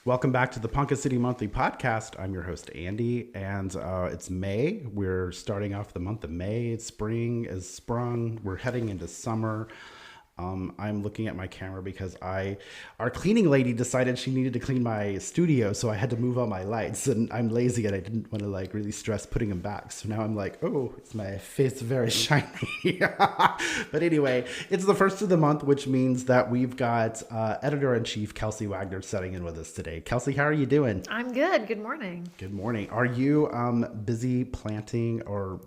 Welcome back to the Ponca City Monthly Podcast. I'm your host, Andy, and it's May. We're starting off the month of May. Spring is sprung. We're heading into summer. I'm looking at my camera because our cleaning lady decided she needed to clean my studio, so I had to move all my lights, and I'm lazy and I didn't want to really stress putting them back. So now I'm like, oh, it's my face very shiny. But anyway, it's the first of the month, which means that we've got Editor-in-Chief Kelsey Wagner sitting in with us today. Kelsey, how are you doing? I'm good. Good morning. Good morning. Are you busy planting or...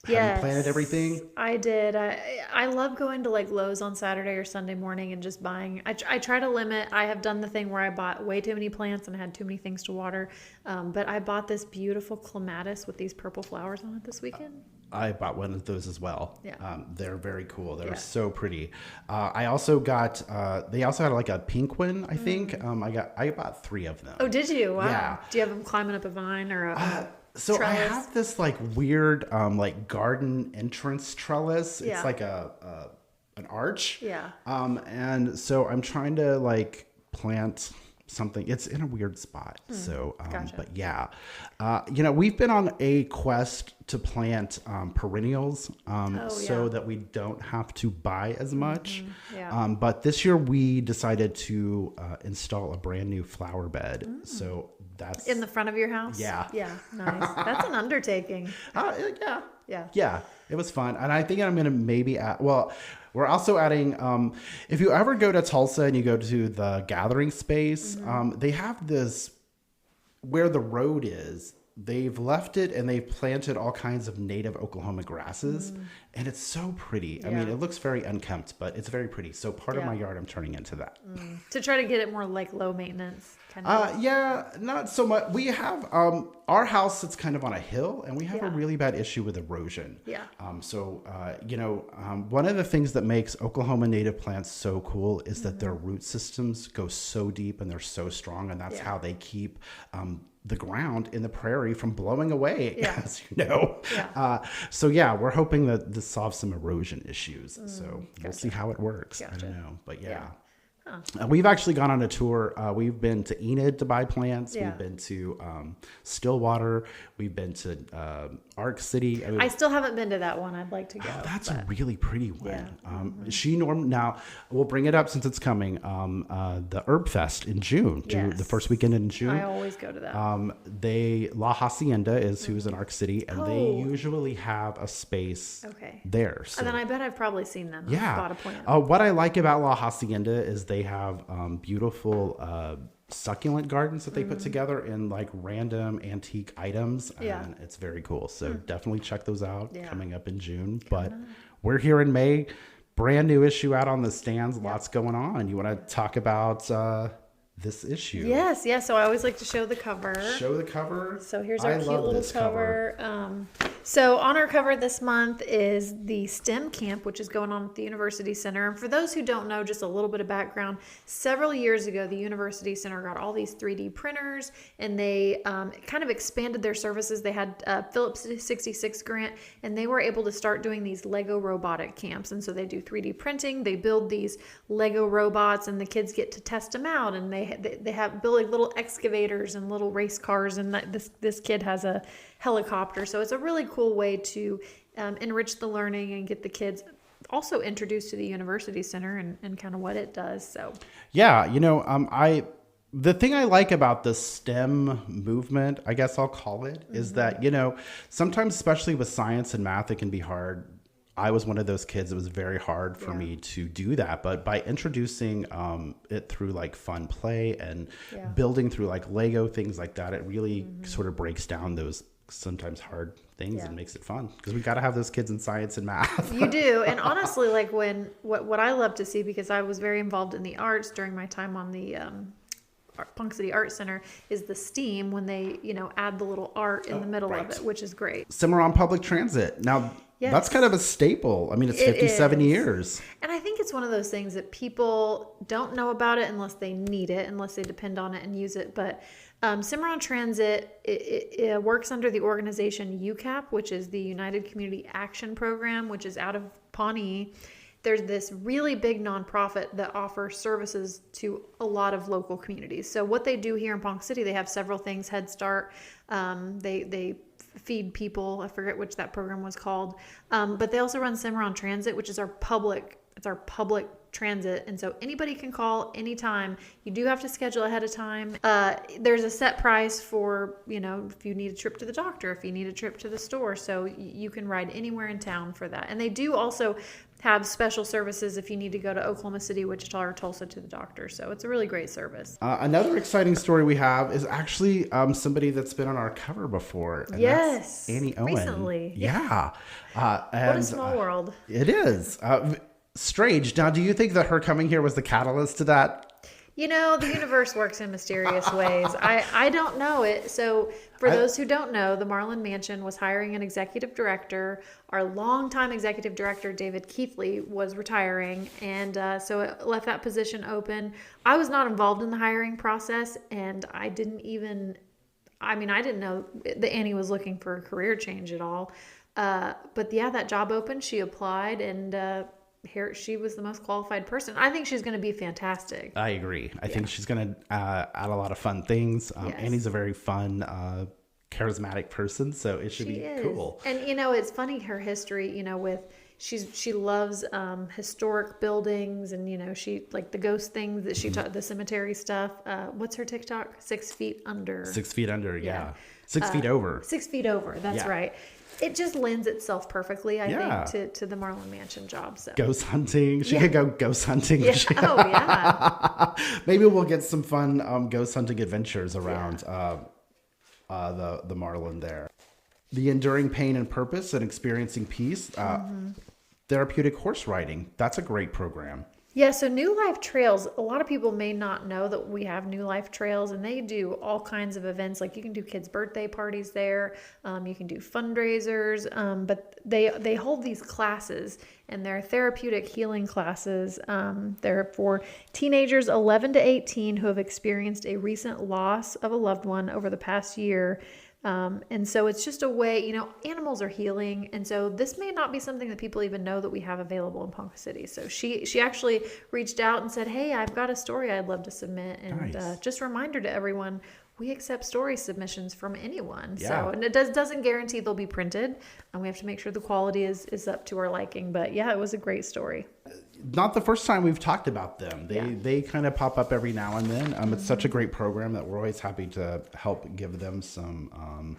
Have you planted everything? I did. I love going to Lowe's on Saturday or Sunday morning and just buying. I try to limit. I have done the thing where I bought way too many plants and had too many things to water. But I bought this beautiful clematis with these purple flowers on it this weekend. I bought one of those as well. Yeah. They're very cool. They're so pretty. I also got, they also had a pink one, I think. I bought 3 of them. Oh, did you? Wow. Yeah. Do you have them climbing up a vine or a So trellis? I have this weird garden entrance trellis. It's Yeah. An arch. Yeah. And so I'm trying to plant something. It's in a weird spot. So, Gotcha. but yeah, we've been on a quest to plant perennials so that we don't have to buy as much. Yeah. But this year we decided to install a brand new flower bed. So that's In the front of your house? Yeah. Yeah. Nice. That's an undertaking. yeah. Yeah. It was fun. And I think I'm going to maybe add, we're also adding, if you ever go to Tulsa and you go to the gathering space, they have this, where the road is, they've left it and they've planted all kinds of native Oklahoma grasses. And it's so pretty. I mean, it looks very unkempt, but it's very pretty. So part of my yard, I'm turning into that. To try to get it more low maintenance kind of. Yeah, not so much. We have our house sits kind of on a hill, and we have a really bad issue with erosion. Yeah. One of the things that makes Oklahoma native plants so cool is that their root systems go so deep and they're so strong, and that's how they keep the ground in the prairie from blowing away, as you know. Yeah. We're hoping that this solves some erosion issues. So we'll see how it works. I don't know, but yeah. We've actually gone on a tour. We've been to Enid to buy plants. Yeah. We've been to Stillwater. We've been to Arc City. I still haven't been to that one. I'd like to go. That's a really pretty one. Yeah. Now we'll bring it up since it's coming. The Herb Fest in June, the first weekend in June. I always go to that. La Hacienda is who's in Arc City, and they usually have a space there. So. And then I bet I've probably seen them. Yeah. Bought a plant. What I like about La Hacienda is they have beautiful succulent gardens that they put together in random antique items, and it's very cool. So definitely check those out coming up in June. But we're here in May, brand new issue out on the stands. Lots going on. You want to talk about this issue? Yes. So I always like to show the cover. Show the cover. So here's our cute little cover. So on our cover this month is the STEM camp, which is going on at the University Center. And for those who don't know, just a little bit of background, several years ago, the University Center got all these 3D printers, and they kind of expanded their services. They had Phillips 66 grant, and they were able to start doing these Lego robotic camps. And so they do 3D printing. They build these Lego robots, and the kids get to test them out. And they have building little excavators and little race cars, and this kid has a helicopter. So it's a really cool way to enrich the learning and get the kids also introduced to the University Center and kind of what it does. So yeah, the thing I like about the STEM movement, I guess I'll call it, is that sometimes, especially with science and math, it can be hard. I was one of those kids. It was very hard for me to do that. But by introducing it through fun play and building through Lego, things like that, it really sort of breaks down those sometimes hard things and makes it fun, because we got to have those kids in science and math. You do. And honestly, when what I love to see, because I was very involved in the arts during my time on the Ponca City Art Center, is the STEAM, when they add the little art in the middle of it, which is great. Cimarron Public Transit. Now that's kind of a staple. I mean, it's 57 years. And I think it's one of those things that people don't know about it unless they need it, unless they depend on it and use it. But Cimarron Transit, it works under the organization UCAP, which is the United Community Action Program, which is out of Pawnee. there's this really big nonprofit that offers services to a lot of local communities. So what they do here in Ponca City, they have several things. Head Start, they feed people. I forget which that program was called. But they also run Cimarron Transit, which is our public transit. And so anybody can call anytime. You do have to schedule ahead of time. There's a set price for, if you need a trip to the doctor, if you need a trip to the store. So you can ride anywhere in town for that. And they do also have special services if you need to go to Oklahoma City, Wichita, or Tulsa to the doctor. So it's a really great service. Another exciting story we have is actually somebody that's been on our cover before. And yes. That's Annie Owen. Recently. Yeah. What a small world. It is. Strange. Now, do you think that her coming here was the catalyst to that? The universe works in mysterious ways. I don't know it. So for those who don't know, the Marlin Mansion was hiring an executive director. Our longtime executive director, David Keithley, was retiring. And so it left that position open. I was not involved in the hiring process. And I didn't know that Annie was looking for a career change at all. But yeah, that job opened. She applied and here she was the most qualified person. I think she's going to be fantastic. I agree. I think she's going to add a lot of fun things. Yes. Annie's a very fun, charismatic person, so it should be cool. And it's funny, her history. She loves historic buildings, and she like the ghost things that she taught, the cemetery stuff. What's her TikTok? 6 feet under. 6 feet under, yeah. 6 feet over. 6 feet over. That's right. It just lends itself perfectly, I think, to the Marlin Mansion job. So ghost hunting. She could go ghost hunting. Yeah. Oh, yeah. Maybe we'll get some fun ghost hunting adventures around the Marlin there. The enduring pain and purpose and experiencing peace. Therapeutic horse riding. That's a great program. Yeah, so New Life Trails, a lot of people may not know that we have New Life Trails, and they do all kinds of events. Like you can do kids' birthday parties there, you can do fundraisers, but they hold these classes, and they're therapeutic healing classes. They're for teenagers 11 to 18 who have experienced a recent loss of a loved one over the past year. And so it's just a way, animals are healing. And so this may not be something that people even know that we have available in Ponca City. So she actually reached out and said, hey, I've got a story I'd love to submit. And nice. Just a reminder to everyone, we accept story submissions from anyone. Yeah. So, and it doesn't guarantee they'll be printed. And we have to make sure the quality is up to our liking. But yeah, it was a great story. Not the first time we've talked about them. They kind of pop up every now and then. It's such a great program that we're always happy to help give them some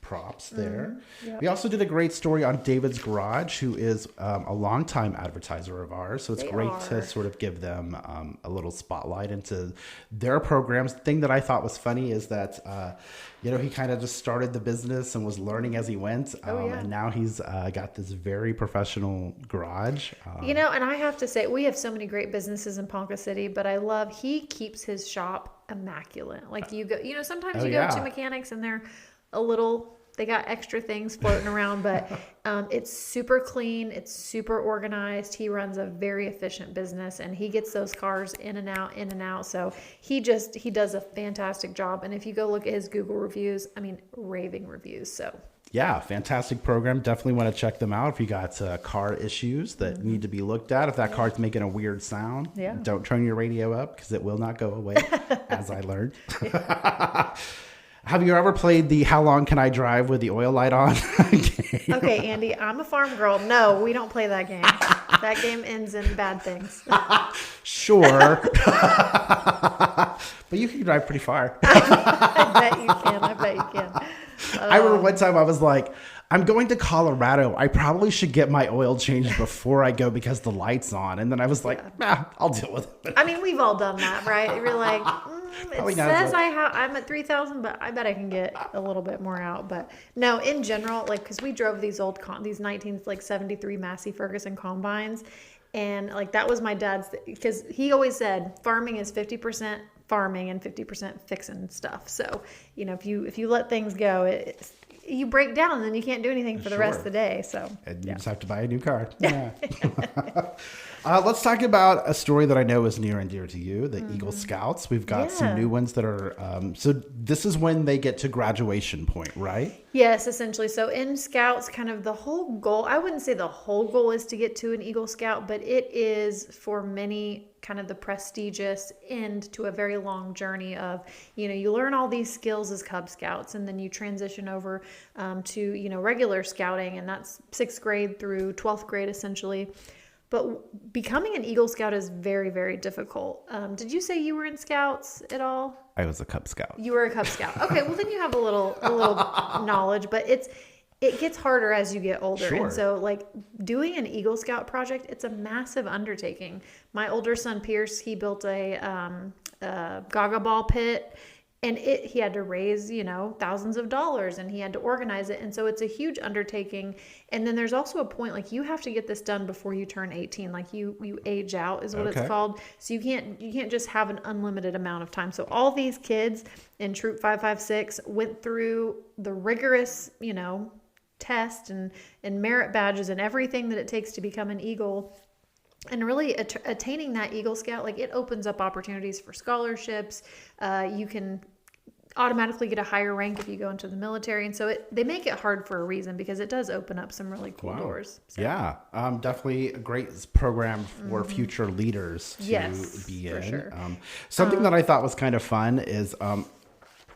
props there. Yep. We also did a great story on David's Garage, who is a longtime advertiser of ours. So it's great to sort of give them a little spotlight into their programs. The thing that I thought was funny is that, he kind of just started the business and was learning as he went. And now he's got this very professional garage. And I have to say, we have so many great businesses in Ponca City, but he keeps his shop immaculate. Like you go, sometimes you go to mechanics and they're they got extra things floating around, but it's super clean. It's super organized. He runs a very efficient business, and he gets those cars in and out. So he does a fantastic job. And if you go look at his Google reviews, raving reviews. So yeah, fantastic program. Definitely want to check them out if you got car issues that need to be looked at. If that car's making a weird sound, don't turn your radio up because it will not go away, as I learned. Have you ever played the How Long Can I Drive with the Oil Light On game? Okay, Andy, I'm a farm girl. No, we don't play that game. That game ends in bad things. Sure. But you can drive pretty far. I bet you can. I remember one time I was like, I'm going to Colorado. I probably should get my oil changed before I go because the light's on. And then I was like, I'll deal with it. We've all done that, right? You're like, it says I'm at 3,000, but I bet I can get a little bit more out. But no, in general, because we drove these old, these 1973 Massey Ferguson combines. And that was my dad's, because he always said farming is 50% farming and 50% fixing stuff. So, if you let things go, you break down and then you can't do anything for the rest of the day. So and you just have to buy a new car. Yeah. Let's talk about a story that I know is near and dear to you, the Eagle Scouts. We've got some new ones that are, so this is when they get to graduation point, right? Yes, essentially. So in Scouts, kind of the whole goal, I wouldn't say the whole goal is to get to an Eagle Scout, but it is for many kind of the prestigious end to a very long journey of, you learn all these skills as Cub Scouts, and then you transition over to, regular scouting, and that's 6th grade through 12th grade essentially. But becoming an Eagle Scout is very, very difficult. Did you say you were in Scouts at all? I was a Cub Scout. You were a Cub Scout. Okay, well then you have a little knowledge, but it gets harder as you get older. Sure. And so like doing an Eagle Scout project, it's a massive undertaking. My older son Pierce, he built a gaga ball pit. And he had to raise, thousands of dollars, and he had to organize it. And so it's a huge undertaking. And then there's also a point, like you have to get this done before you turn 18. Like you age out is what it's called. So you can't just have an unlimited amount of time. So all these kids in Troop 556 went through the rigorous, test and merit badges and everything that it takes to become an Eagle. And really attaining that Eagle Scout, like it opens up opportunities for scholarships. You can automatically get a higher rank if you go into the military. And so they make it hard for a reason, because it does open up some really cool doors. So. Yeah, definitely a great program for future leaders to be in. Sure. Something that I thought was kind of fun is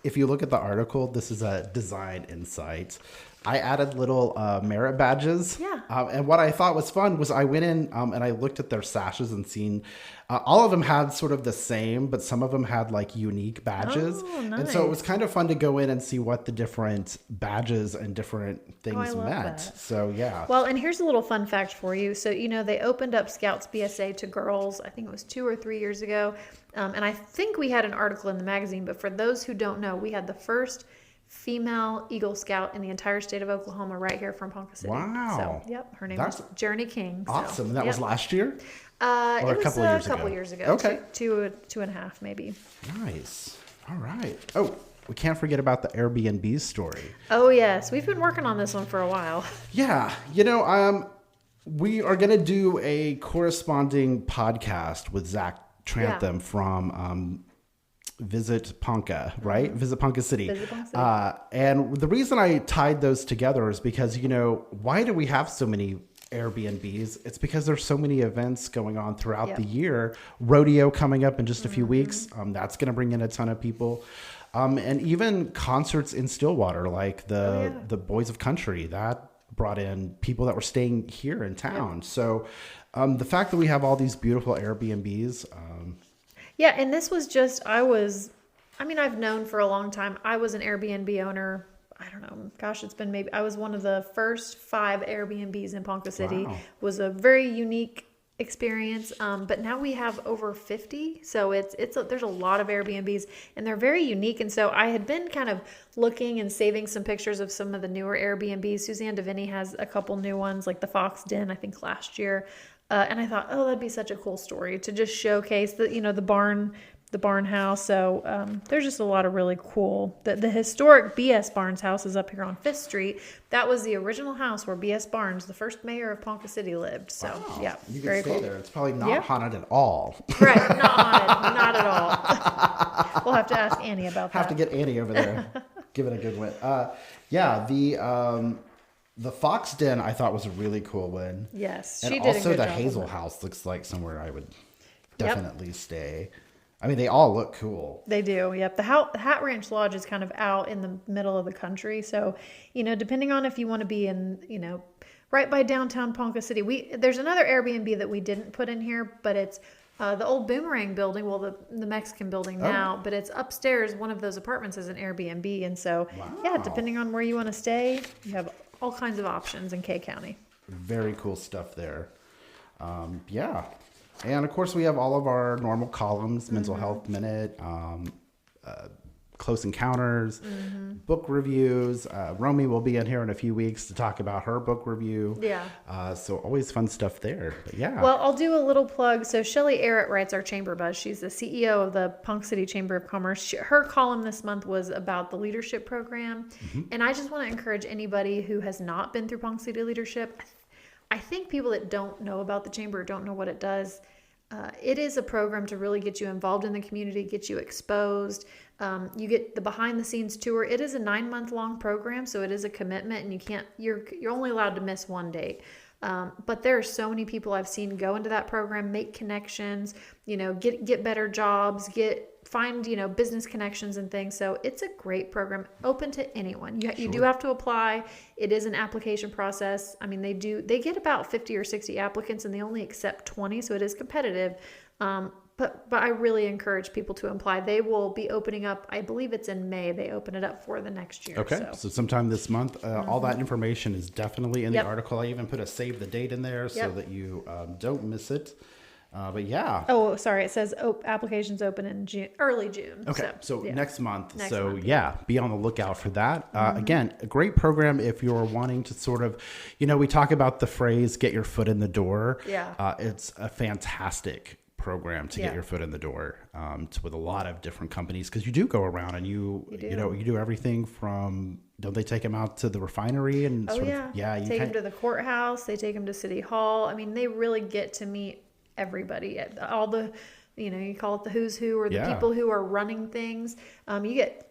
if you look at the article, this is a design insight. I added little merit badges. Yeah. And what I thought was fun was I went in and I looked at their sashes and seen all of them had sort of the same, but some of them had like unique badges. Oh, nice. And so it was kind of fun to go in and see what the different badges and different things meant. That. So, yeah. Well, and here's a little fun fact for you. So, they opened up Scouts BSA to girls, I think it was 2 or 3 years ago. And I think we had an article in the magazine, but for those who don't know, we had the first female Eagle Scout in the entire state of Oklahoma right here from Ponca City. Wow. So, her name is Journey King. So, awesome. And that was last year? Or it was a couple years ago. Okay. Two and a half, maybe. Nice. All right. Oh, we can't forget about the Airbnb story. Oh, yes. We've been working on this one for a while. Yeah. We are going to do a corresponding podcast with Zach Trantham from Visit Ponca, right? Visit Ponca City. Visit Ponca City. And the reason I tied those together is because, why do we have so many Airbnbs? It's because there's so many events going on throughout the year. Rodeo coming up in just a few weeks. That's going to bring in a ton of people. And even concerts in Stillwater, like the Boys of Country, that brought in people that were staying here in town. Yep. So the fact that we have all these beautiful Airbnbs. Yeah, and this was just, I've known for a long time. I was an Airbnb owner. I don't know. Gosh, it's been I was one of the first 5 Airbnbs in Ponca City. Wow. It was a very unique experience. But now we have over 50. So there's a lot of Airbnbs, and they're very unique. And so I had been kind of looking and saving some pictures of some of the newer Airbnbs. Suzanne DeVinny has a couple new ones, like the Fox Den, I think last year. And I thought, that'd be such a cool story to just showcase the barn house. So there's just a lot of really cool. The historic B.S. Barnes house is up here on 5th Street. That was the original house where B.S. Barnes, the first mayor of Ponca City, lived. So wow. You very can stay cool. there. It's probably not haunted at all. Right, not haunted, not at all. We'll have to ask Annie about that. Have to get Annie over there. Give it a good one. The Fox Den I thought was a really cool one. Yes, and she did also a good the job Hazel House looks like somewhere I would definitely stay. I mean, they all look cool. They do. Yep. The Hat Ranch Lodge is kind of out in the middle of the country, so depending on if you want to be in right by downtown Ponca City. There's another Airbnb that we didn't put in here, but it's the old Boomerang building. Well, the Mexican building now, but it's upstairs. One of those apartments is an Airbnb, and so depending on where you want to stay, you have all kinds of options in K County. Very cool stuff there. And of course we have all of our normal columns, Mental Health Minute, Close Encounters, book reviews. Romy will be in here in a few weeks to talk about her book review. Yeah. So always fun stuff there. But yeah. Well, I'll do a little plug. So Shelly Arrett writes our Chamber Buzz. She's the CEO of the Ponca City Chamber of Commerce. Her column this month was about the leadership program. And I just want to encourage anybody who has not been through Ponca City Leadership. I think people that don't know about the Chamber, don't know what it does, It is a program to really get you involved in the community, get you exposed. You get the behind the scenes tour. It is a 9-month long program, so it is a commitment, and you're only allowed to miss one date. But there are so many people I've seen go into that program, make connections, get better jobs, find, business connections and things. So it's a great program, open to anyone. You do have to apply. It is an application process. I mean, they get about 50 or 60 applicants, and they only accept 20. So it is competitive. But I really encourage people to apply. They will be opening up, I believe it's in May, they open it up for the next year. Okay, so sometime this month. All that information is definitely in the article. I even put a save the date in there so that you don't miss it. But yeah. Oh, sorry. It says applications open in June, early June. Okay, so next month. Be on the lookout for that. Again, a great program if you're wanting to sort of, we talk about the phrase, get your foot in the door. Yeah. It's a fantastic program to get your foot in the door with a lot of different companies, because you do go around and you do everything from, don't they take them out to the refinery and you take them to the courthouse, they take them to City Hall. I mean, they really get to meet everybody, all the you call it the who's who, or the people who are running things. You get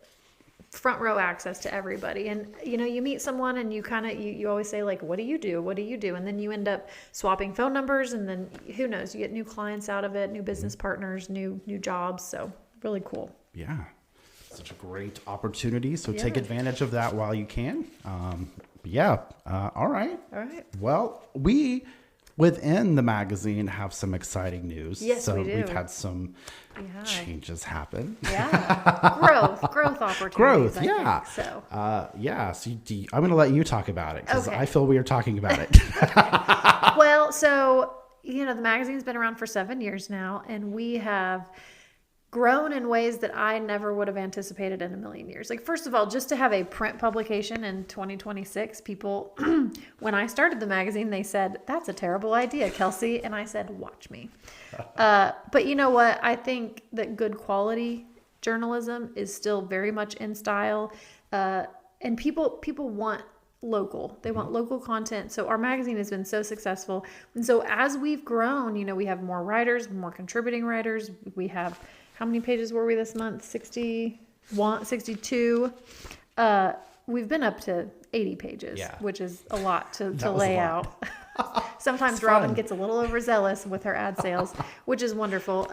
front row access to everybody, and you meet someone and you always say, like, what do you do, and then you end up swapping phone numbers, and then who knows, you get new clients out of it, new business partners, new jobs. So really cool. Such a great opportunity, so take advantage of that while you can. All right, well, we within the magazine have some exciting news. Yes, we do. We've had some changes happen. Growth opportunities. I think, so. I'm going to let you talk about it, because I feel we are talking about it. Well, so, the magazine's been around for 7 years now, and we have grown in ways that I never would have anticipated in a million years. Like, first of all, just to have a print publication in 2026, people, when I started the magazine, they said, that's a terrible idea, Kelsey. And I said, watch me. But you know what? I think that good quality journalism is still very much in style. And people want local. They want local content. So our magazine has been so successful. And so as we've grown, we have more writers, more contributing writers. We have, how many pages were we this month? 61, 62. We've been up to 80 pages, which is a lot to lay out. Sometimes Robin gets a little overzealous with her ad sales, which is wonderful.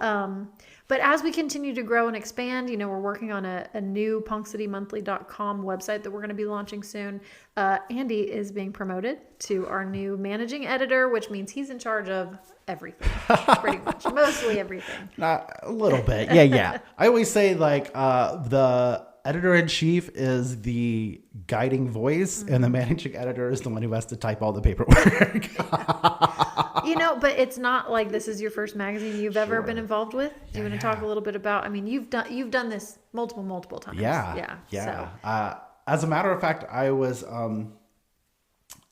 But as we continue to grow and expand, we're working on a new PoncCityMonthly.com website that we're going to be launching soon. Andy is being promoted to our new managing editor, which means he's in charge of everything, pretty much, mostly everything. A little bit. Yeah. I always say, like, the editor-in-chief is the guiding voice, and the managing editor is the one who has to type all the paperwork. But it's not like this is your first magazine you've ever been involved with. Do you want to talk a little bit about, you've done this multiple times. Yeah. So. As a matter of fact, I was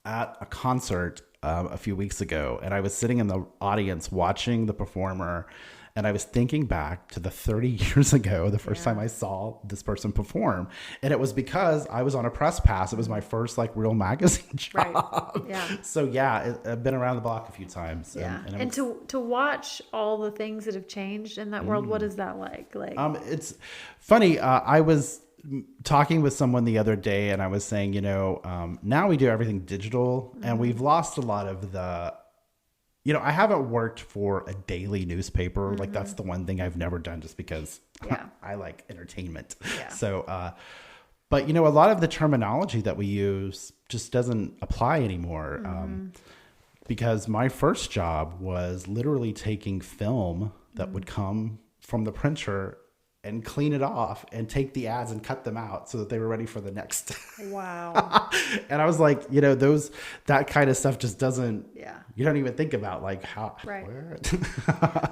at a concert a few weeks ago, and I was sitting in the audience watching the performer, and I was thinking back to the 30 years ago, the first time I saw this person perform. And it was because I was on a press pass. It was my first real magazine job. Right. Yeah. So I've been around the block a few times. Yeah. And to watch all the things that have changed in that world, what is that like? It's funny. I was talking with someone the other day, and I was saying, now we do everything digital, and we've lost a lot of the, I haven't worked for a daily newspaper. Like, that's the one thing I've never done, just because I like entertainment. Yeah. So, but a lot of the terminology that we use just doesn't apply anymore. Because my first job was literally taking film that would come from the printer and clean it off and take the ads and cut them out so that they were ready for the next. Wow. And I was like, that kind of stuff just doesn't, you don't even think about how. Right.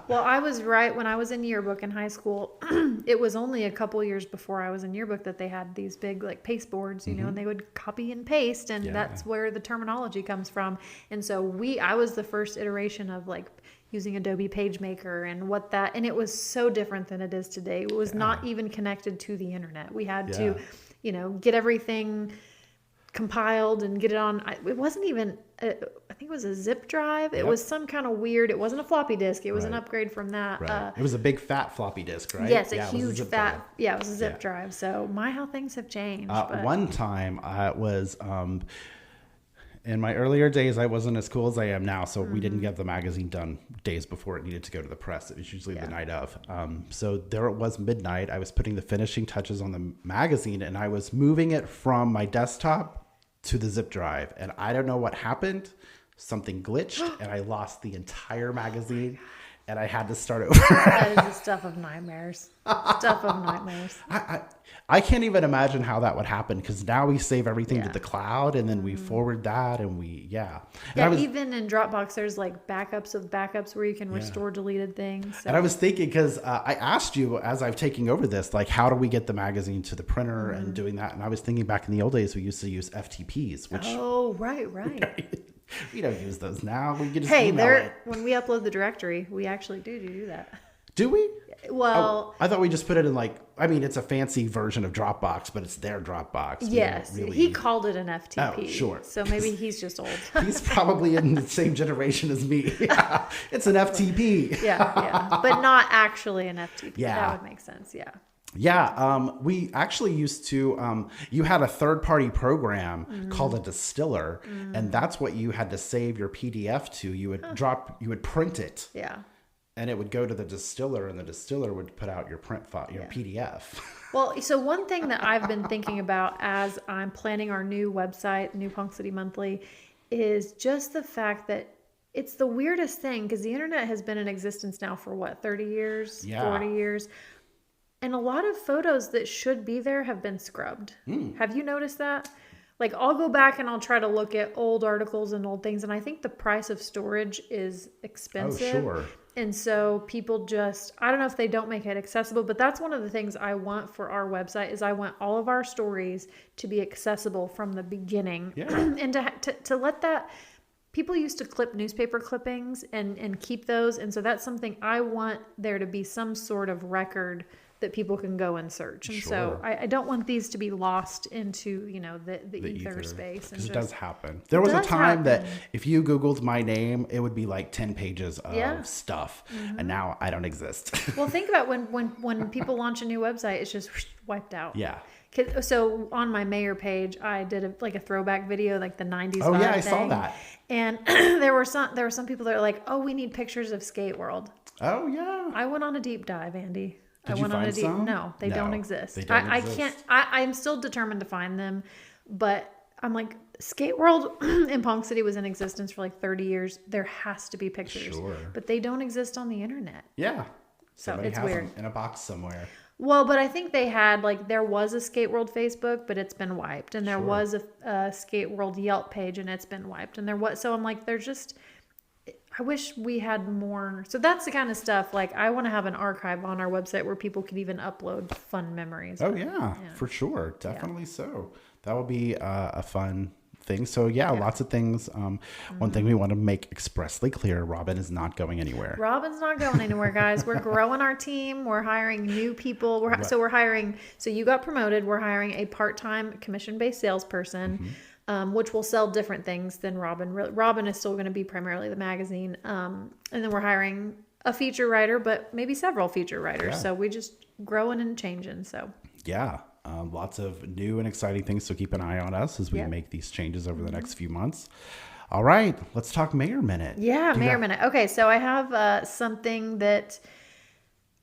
Well, I was right. When I was in yearbook in high school, it was only a couple years before I was in yearbook that they had these big paste boards, and they would copy and paste, and that's where the terminology comes from. And so I was the first iteration of using Adobe PageMaker and it was so different than it is today. It was not even connected to the internet. We had to, get everything compiled and get it on. It wasn't even, I think it was a zip drive. It was some kind of weird, it wasn't a floppy disk. It was an upgrade from that. Right. It was a big fat floppy disk, right? Yes, a huge fat, drive. it was a zip drive. So how things have changed. One time I was, in my earlier days, I wasn't as cool as I am now. So we didn't get the magazine done days before it needed to go to the press. It was usually the night of. So there it was midnight. I was putting the finishing touches on the magazine and I was moving it from my desktop to the zip drive. And I don't know what happened. Something glitched and I lost the entire magazine and I had to start over. That is the stuff of nightmares. Stuff of nightmares. I can't even imagine how that would happen because now we save everything to the cloud and then we forward that and even in Dropbox, there's like backups of backups where you can restore deleted things. So. And I was thinking because I asked you as I've taken over this, like, how do we get the magazine to the printer and doing that? And I was thinking back in the old days, we used to use FTPs, which. Oh, right. We don't use those now. We can just email it. When we upload the directory, we actually do that. Do we? Well, I thought we just put it in it's a fancy version of Dropbox, but it's their Dropbox. Yes, he called it an FTP. Oh, sure. So maybe he's just old. He's probably in the same generation as me. Yeah, it's an FTP. Yeah, but not actually an FTP. Yeah. That would make sense, yeah. Yeah, we actually used to, you had a third-party program called a distiller, and that's what you had to save your PDF to. You would print it. Yeah. And it would go to the distiller, and the distiller would put out your print file, your PDF. Well, so one thing that I've been thinking about as I'm planning our new website, new Ponca City Monthly, is just the fact that it's the weirdest thing because the internet has been in existence now for 30 years, 40 years. And a lot of photos that should be there have been scrubbed. Have you noticed that? Like, I'll go back and I'll try to look at old articles and old things. And I think the price of storage is expensive. Oh, sure. And so people I don't know if they don't make it accessible, but that's one of the things I want for our website is I want all of our stories to be accessible from the beginning. Yeah. And to let that, people used to clip newspaper clippings and keep those. And so that's something I want there to be some sort of record that people can go and search. And so I don't want these to be lost into, the ether space. Because it does happen. There was a time that if you Googled my name, it would be like 10 pages of stuff. And now I don't exist. Well, think about when people launch a new website, it's just wiped out. Yeah. So on my mayor page, I did a throwback video, like the 90s. Oh yeah, I saw that. And there were some people that are like, oh, we need pictures of Skate World. Oh yeah. I went on a deep dive, Andy. Did you find some? No, they don't exist. They don't exist. I can't. I'm still determined to find them, but I'm like, Skate World in Ponca City was in existence for like 30 years. There has to be pictures, but they don't exist on the internet. Yeah, so somebody it's has weird them in a box somewhere. Well, but I think they had there was a Skate World Facebook, but it's been wiped, and there was a Skate World Yelp page, and it's been wiped, and so I'm like, there's just. I wish we had more. So that's the kind of stuff, I want to have an archive on our website where people can even upload fun memories. Oh, yeah, for sure. Definitely so. That would be a fun thing. So, lots of things. One thing we want to make expressly clear, Robin is not going anywhere. Robin's not going anywhere, guys. We're growing our team. We're hiring new people. We're hiring. So you got promoted. We're hiring a part-time commission-based salesperson. Which will sell different things than Robin. Robin is still going to be primarily the magazine. And then we're hiring a feature writer, but maybe several feature writers. So we just growing and changing. So lots of new and exciting things. So keep an eye on us as we make these changes over the next few months. All right, let's talk Mayor Minute. Yeah, Mayor Minute. Okay, so I have something that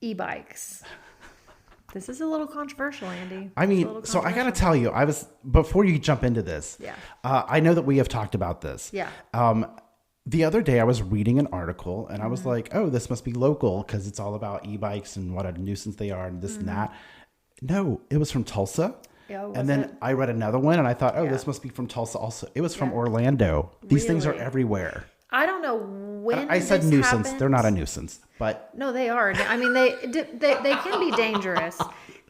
e-bikes. This is a little controversial, Andy. I mean, so I got to tell you, before you jump into this, I know that we have talked about this. Yeah. The other day I was reading an article and I was like, oh, this must be local because it's all about e-bikes and what a nuisance they are and this and that. No, it was from Tulsa. Yeah, and then I read another one and I thought, this must be from Tulsa also. It was from Orlando. These things are everywhere. I don't know when I said nuisance. Happens. They're not a nuisance, but no, they are. I mean, they can be dangerous,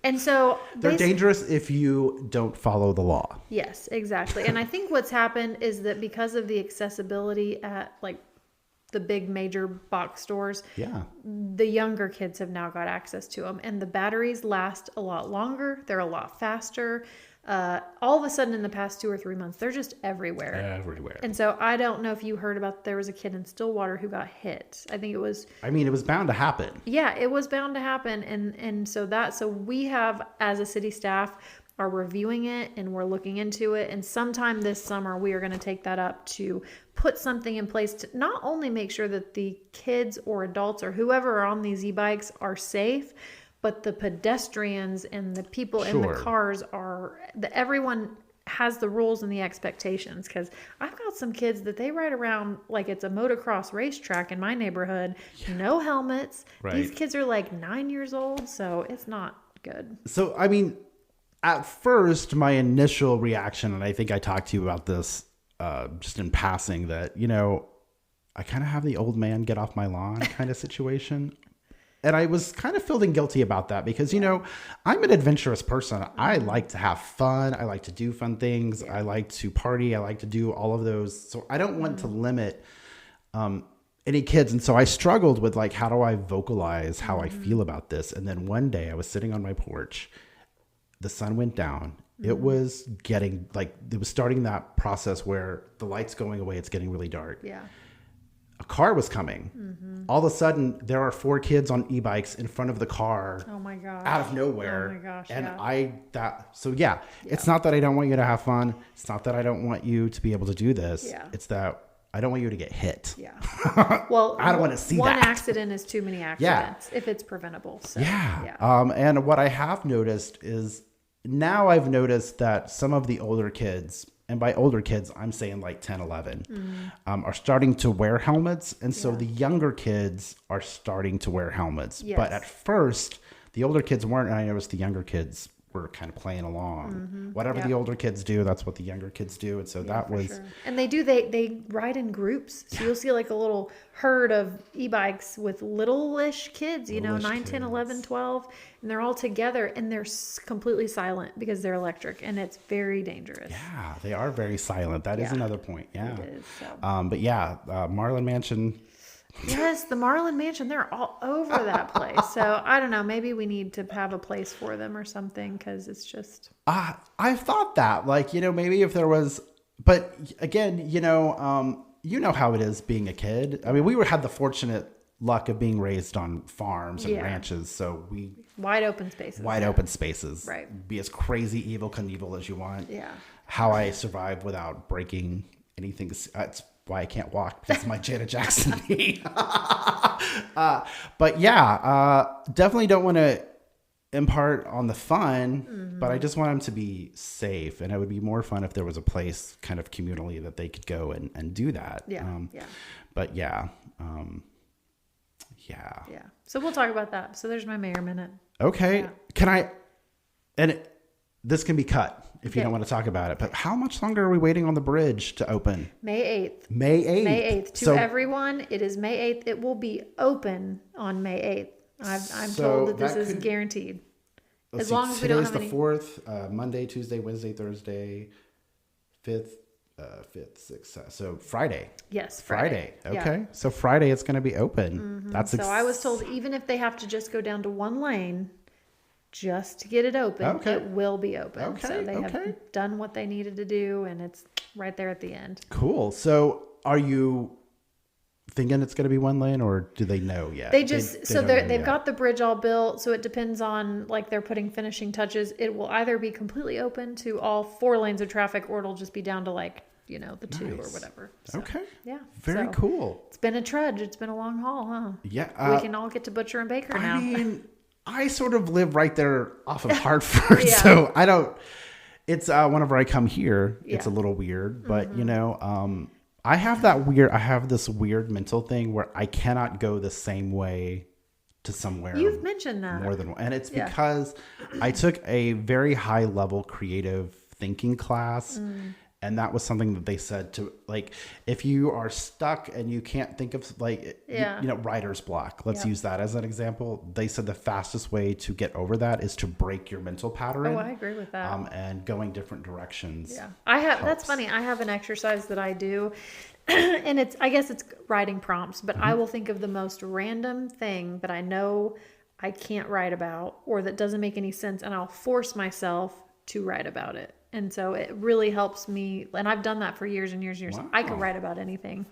and so they're dangerous if you don't follow the law. Yes, exactly. And I think what's happened is that because of the accessibility at the big major box stores, the younger kids have now got access to them, and the batteries last a lot longer. They're a lot faster. all of a sudden in the past 2 or 3 months, they're just everywhere. Everywhere. And so I don't know if you heard about, there was a kid in Stillwater who got hit. I think it was. I mean, it was bound to happen. Yeah, it was bound to happen. And so we have, as a city staff, are reviewing it and we're looking into it. And sometime this summer, we are going to take that up to put something in place to not only make sure that the kids or adults or whoever are on these e-bikes are safe, but the pedestrians and the people in the cars everyone has the rules and the expectations. Because I've got some kids that they ride around like it's a motocross racetrack in my neighborhood. Yeah. No helmets. Right. These kids are like 9 years old, so it's not good. So, I mean, at first, my initial reaction, and I think I talked to you about this just in passing, that, I kind of have the old man get off my lawn kind of situation. And I was kind of feeling guilty about that because, I'm an adventurous person. I like to have fun. I like to do fun things. Yeah. I like to party. I like to do all of those. So I don't want to limit any kids. And so I struggled with how do I vocalize how I feel about this? And then one day I was sitting on my porch. The sun went down. It was getting it was starting that process where the light's going away. It's getting really dark. Yeah. A car was coming. Mm-hmm. All of a sudden, there are 4 kids on e-bikes in front of the car. Oh my gosh. Out of nowhere. Oh my gosh. And it's not that I don't want you to have fun. It's not that I don't want you to be able to do this. Yeah. It's that I don't want you to get hit. Yeah. Well, I don't want to see that. One accident is too many accidents if it's preventable. So, yeah. And what I have noticed is now I've noticed that some of the older kids, and by older kids, I'm saying 10, 11, are starting to wear helmets. And so the younger kids are starting to wear helmets. Yes. But at first, the older kids weren't. And I noticed the younger kids were kind of playing along. Mm-hmm. Whatever the older kids do, that's what the younger kids do. And so that was... Sure. And they ride in groups. So you'll see a little herd of e-bikes with little-ish kids, 9, 10, 11, 12. And they're all together and they're completely silent because they're electric. And it's very dangerous. Yeah, they are very silent. That is another point. Yeah. It is. So. But Marlin Mansion... Yes, the Marlin Mansion, they're all over that place. So I don't know, maybe we need to have a place for them or something because it's just... I've thought that, maybe if there was... But again, you know how it is being a kid. I mean, we had the fortunate luck of being raised on farms and ranches, so we... Wide open spaces. Open spaces. Right. Be as crazy, evil Knievel as you want. Yeah. How I survived without breaking anything... It's why I can't walk because of my Janet Jackson knee. But definitely don't want to impart on the fun, but I just want them to be safe. And it would be more fun if there was a place kind of communally that they could go and do that. Yeah. But yeah. So we'll talk about that. So there's my mayor minute. Okay. Yeah. This can be cut if you don't want to talk about it, but how much longer are we waiting on the bridge to open? May 8th. May 8th. May 8th. To everyone, it is May 8th. It will be open on May 8th. I'm told that this is guaranteed. As long as we don't have any... Today's the 4th, Monday, Tuesday, Wednesday, Thursday, 5th, 6th. So Friday. Yes, Friday. Okay. Yeah. So Friday it's going to be open. Mm-hmm. So I was told even if they have to just go down to one lane just to get it open, it will be open. Okay. So they have done what they needed to do and it's right there at the end. Cool. So are you thinking it's going to be one lane or do they know yet? They've got the bridge all built. So it depends on they're putting finishing touches. It will either be completely open to all 4 lanes of traffic or it'll just be down to the 2 or whatever. So, okay. Yeah. Very cool. It's been a trudge. It's been a long haul, huh? Yeah. We can all get to Butcher and Baker now. I mean, I sort of live right there off of Hartford. So I don't, it's whenever I come here, it's a little weird, but I have this weird mental thing where I cannot go the same way to somewhere. You've mentioned that more than one. And it's because I took a very high level creative thinking class. And that was something that they said to if you are stuck and you can't think of writer's block, let's use that as an example. They said the fastest way to get over that is to break your mental pattern. Oh, I agree with that. And going different directions. Yeah. That's funny. I have an exercise that I do and I guess it's writing prompts, but I will think of the most random thing that I know I can't write about or that doesn't make any sense. And I'll force myself to write about it. And so it really helps me. And I've done that for years and years and years. Wow. I could write about anything.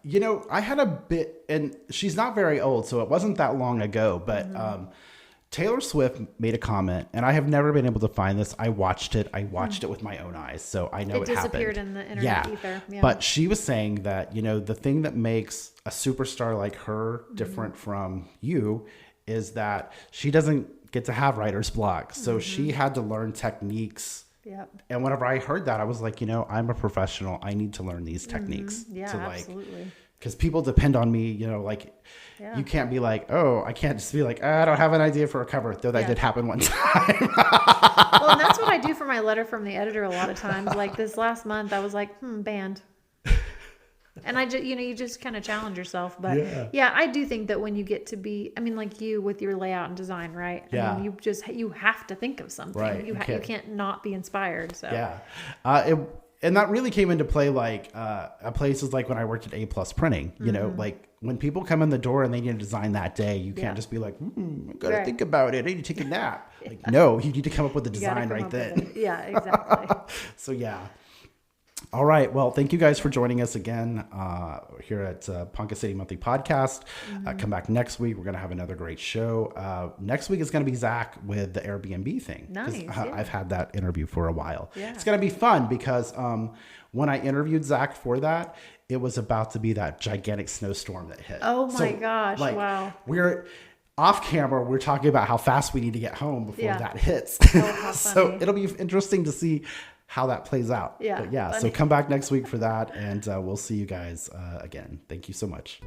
You know, I had a bit, and she's not very old, so it wasn't that long ago, but Taylor Swift made a comment, and I have never been able to find this. I watched it with my own eyes, so I know it happened. It disappeared in the internet ether. Yeah. But she was saying that, you know, the thing that makes a superstar like her different from you is that she doesn't get to have writer's block. So she had to learn techniques. Yep. And whenever I heard that, I was like, you know, I'm a professional. I need to learn these techniques. Yeah, absolutely. Because people depend on me, you know, like you can't be like, oh, I can't just be like, I don't have an idea for a cover, though that did happen one time. Well, and that's what I do for my letter from the editor a lot of times. Like this last month, I was like, band. And I just, you know, you just kind of challenge yourself. But yeah, I do think that when you get to be, I mean, like you with your layout and design, right? Yeah. I mean, you have to think of something. Right. You can't not be inspired. So yeah. And that really came into play, like at places like when I worked at A+ Printing, you know, like when people come in the door and they need to design that day, you can't just be like, I got to think about it. I need to take a nap. Like, no, you need to come up with the design right then. Yeah, exactly. So, yeah. All right. Well, thank you guys for joining us again here at Ponca City Monthly Podcast. Come back next week. We're going to have another great show. Next week is going to be Zach with the Airbnb thing. Nice. I've had that interview for a while. Yeah. It's going to be fun because when I interviewed Zach for that, it was about to be that gigantic snowstorm that hit. Oh my gosh. Like, wow. We're off camera. We're talking about how fast we need to get home before that hits. Oh, how So funny. it'll be interesting to see how that plays out. Yeah. But yeah, so come back next week for that, and we'll see you guys again. Thank you so much.